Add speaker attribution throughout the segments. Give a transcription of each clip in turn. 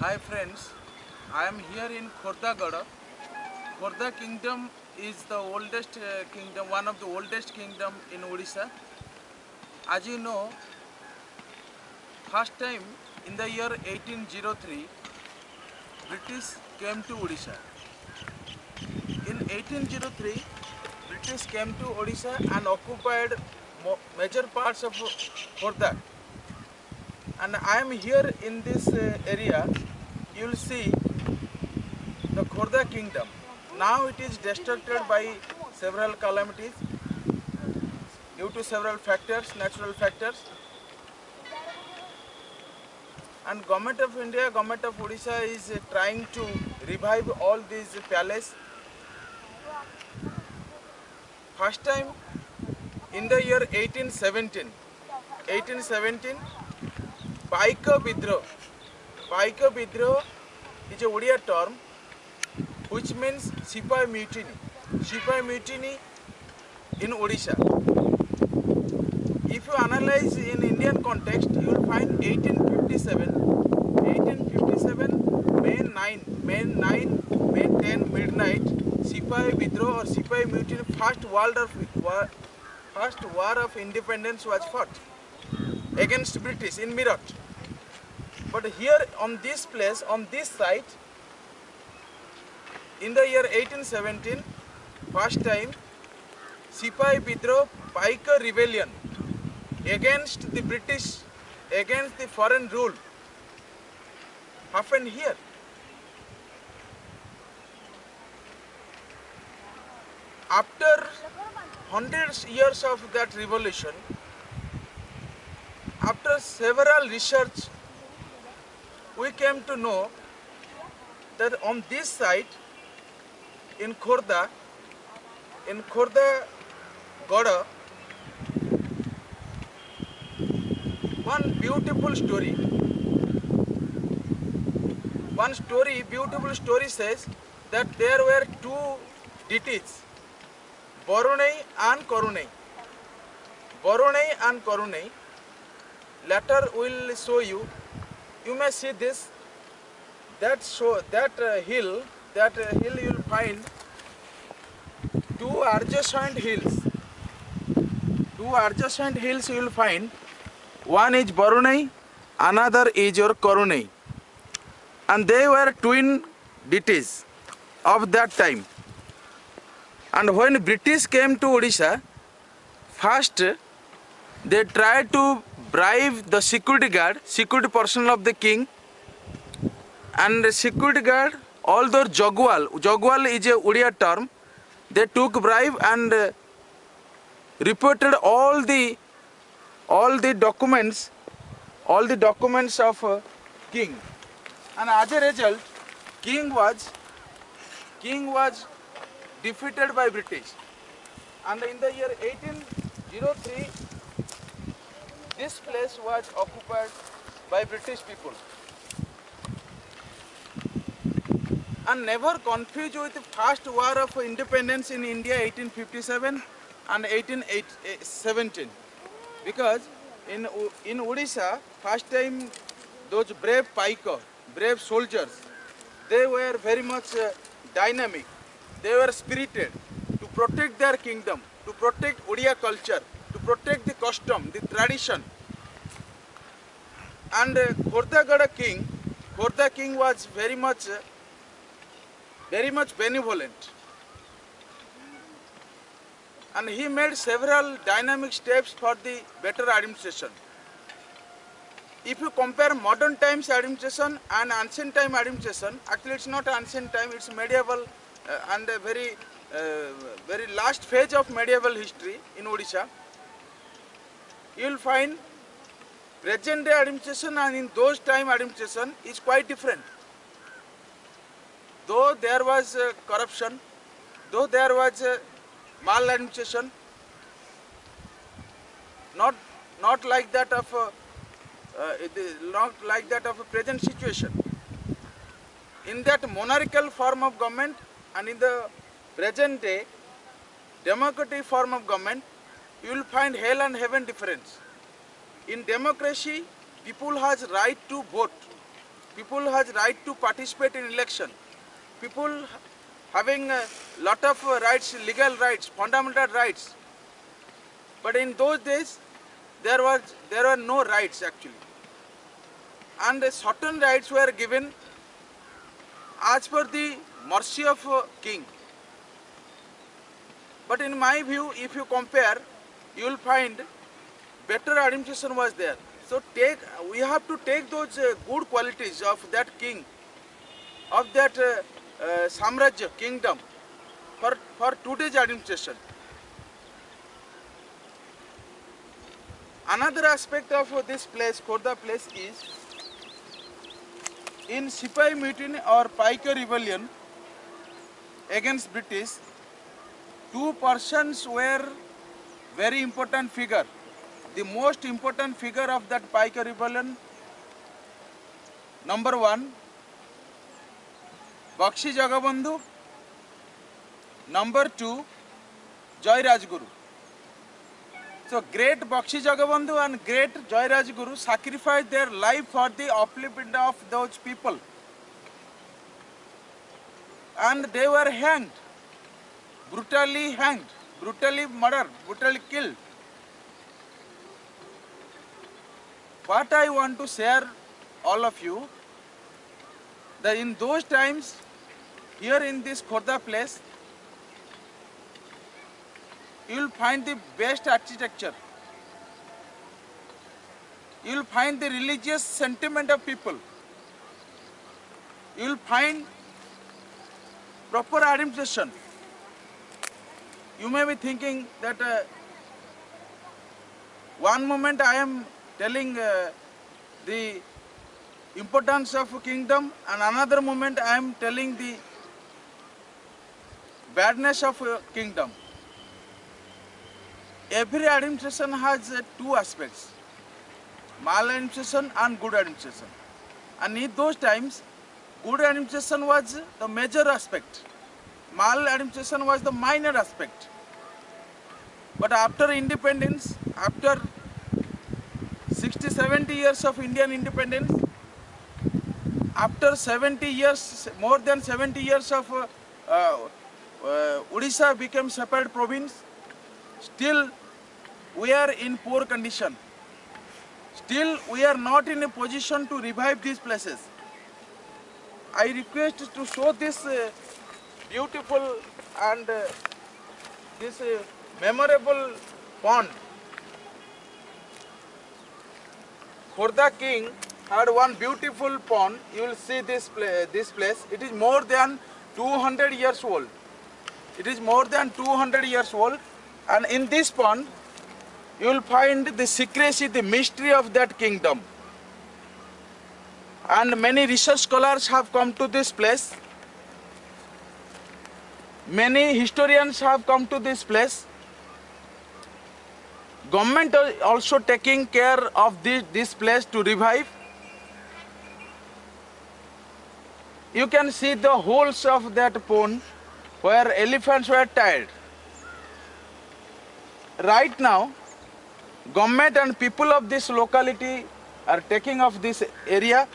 Speaker 1: Hi friends, I am here in Khordagada. Khorda kingdom is the oldest kingdom, one of the oldest kingdom in Odisha. As you know, first time in the year 1803, British came to Odisha. In 1803, British came to Odisha and occupied major parts of Khorda. And I am here in this area. You will see the Khorda kingdom. Now it is destructed by several calamities due to several factors, natural factors. And Government of India, Government of Odisha is trying to revive all these palaces. First time in the year 1817, Paika Bidro. Paika Bidro is a Odia term which means Sipai Mutiny. Sipai Mutiny in Odisha. If you analyze in Indian context, you will find 1857, May 9, May 10 midnight, Sipai Bidro or Sipai Mutiny, first war of independence was fought against British in Meerut. But here on this place, on this site, in the year 1817, first time, Sipai Bidro Paika rebellion against the British, against the foreign rule happened here. After hundreds years of that revolution, after several research, we came to know that on this site in Khorda Gada, one beautiful story says that there were two deities, Borunei and Korunei. Borunei and Korunei. Later will show you. You may see this. That hill you will find two adjacent hills. Two adjacent hills you will find. One is Borunei, another is your Korunei. And they were twin deities of that time. And when British came to Odisha, first they tried to bribe the security person of the king, and the security guard, although Jagwal is a Odia term, they took bribe and reported all the documents of king. And as a result, king was defeated by British. And in the year 1803, this place was occupied by British people. And never confuse with the first war of independence in India, 1857 and 1817. Because in Odisha, first time those brave Paika, brave soldiers, they were very much dynamic. They were spirited to protect their kingdom, to protect Odia culture, to protect the custom, the tradition. And Khordagada king was very much benevolent. And he made several dynamic steps for the better administration. If you compare modern times administration and ancient time administration, actually it's not ancient time, it's medieval and a very last phase of medieval history in Odisha. You will find present day administration and in those time administration is quite different. Though there was corruption, though there was maladministration, not like that of a present situation. In that monarchical form of government and in the present day democratic form of government, you will find hell and heaven difference. In democracy, people has right to vote. People has right to participate in election. People having a lot of rights, legal rights, fundamental rights. But in those days, there were no rights actually, and certain rights were given as per the mercy of king. But in my view, if you compare, you will find better administration was there. So we have to take those good qualities of that king, of that Samrajya, kingdom, for today's administration. Another aspect of this place, Khordha place, is in Sipai mutiny or Paika rebellion against British, two persons were very important figure. The most important figure of that Paika rebellion, number one, Bakshi Jagabandhu, number two, Joy Rajguru. So great Bakshi Jagabandhu and great Joy Rajguru sacrificed their life for the upliftment of those people. And they were hanged, brutally murdered, brutally killed. What I want to share all of you, that in those times, here in this Khordha place, you will find the best architecture. You will find the religious sentiment of people. You will find proper administration. You may be thinking that one moment I am telling the importance of a kingdom, and another moment I am telling the badness of a kingdom. Every administration has two aspects, maladministration and good administration. And in those times, good administration was the major aspect, maladministration was the minor aspect. But after independence, after 60-70 years of Indian independence, after 70 years, more than 70 years of Odisha became separate province, still we are in poor condition. Still we are not in a position to revive these places. I request to show this beautiful and this memorable pond. Khordha king had one beautiful pond. You will see this place. It is more than 200 years old. It is more than 200 years old. And in this pond, you will find the secrecy, the mystery of that kingdom. And many research scholars have come to this place. Many historians have come to this place. Government is also taking care of this place to revive. You can see the holes of that pond where elephants were tied. Right now, government and people of this locality are taking of this area.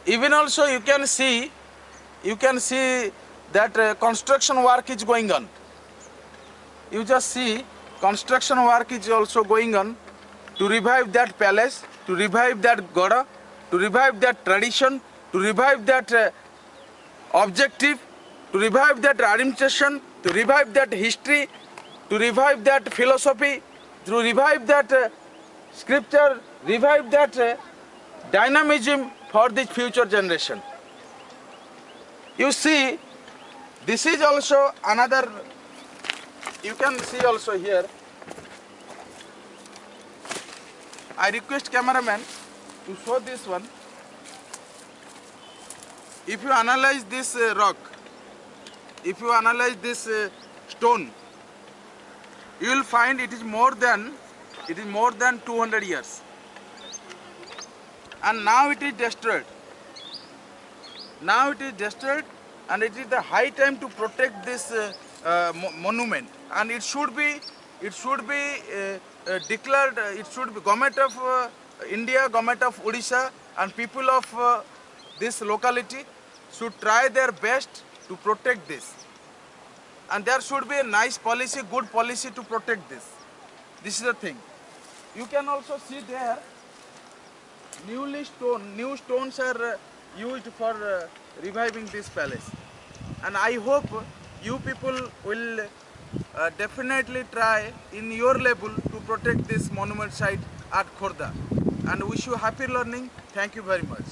Speaker 1: Even also you can see that construction work is going on. You just see construction work is also going on to revive that palace, to revive that Goda, to revive that tradition, to revive that objective, to revive that administration, to revive that history, to revive that philosophy, to revive that scripture, revive that dynamism for the future generation. You see, this is also another, you can see also here. I request cameraman to show this one. If you analyze this rock, if you analyze this stone, you will find it is more than 200 years. And now it is destroyed. Now it is destroyed, and it is the high time to protect this monument. And it should be declared. It should be Government of India, Government of Odisha and people of this locality should try their best to protect this. And there should be a nice policy, good policy to protect this. This is the thing. You can also see there, new stones are used for reviving this palace. And I hope you people will definitely try in your level to protect this monument site at Khordha. And wish you happy learning. Thank you very much.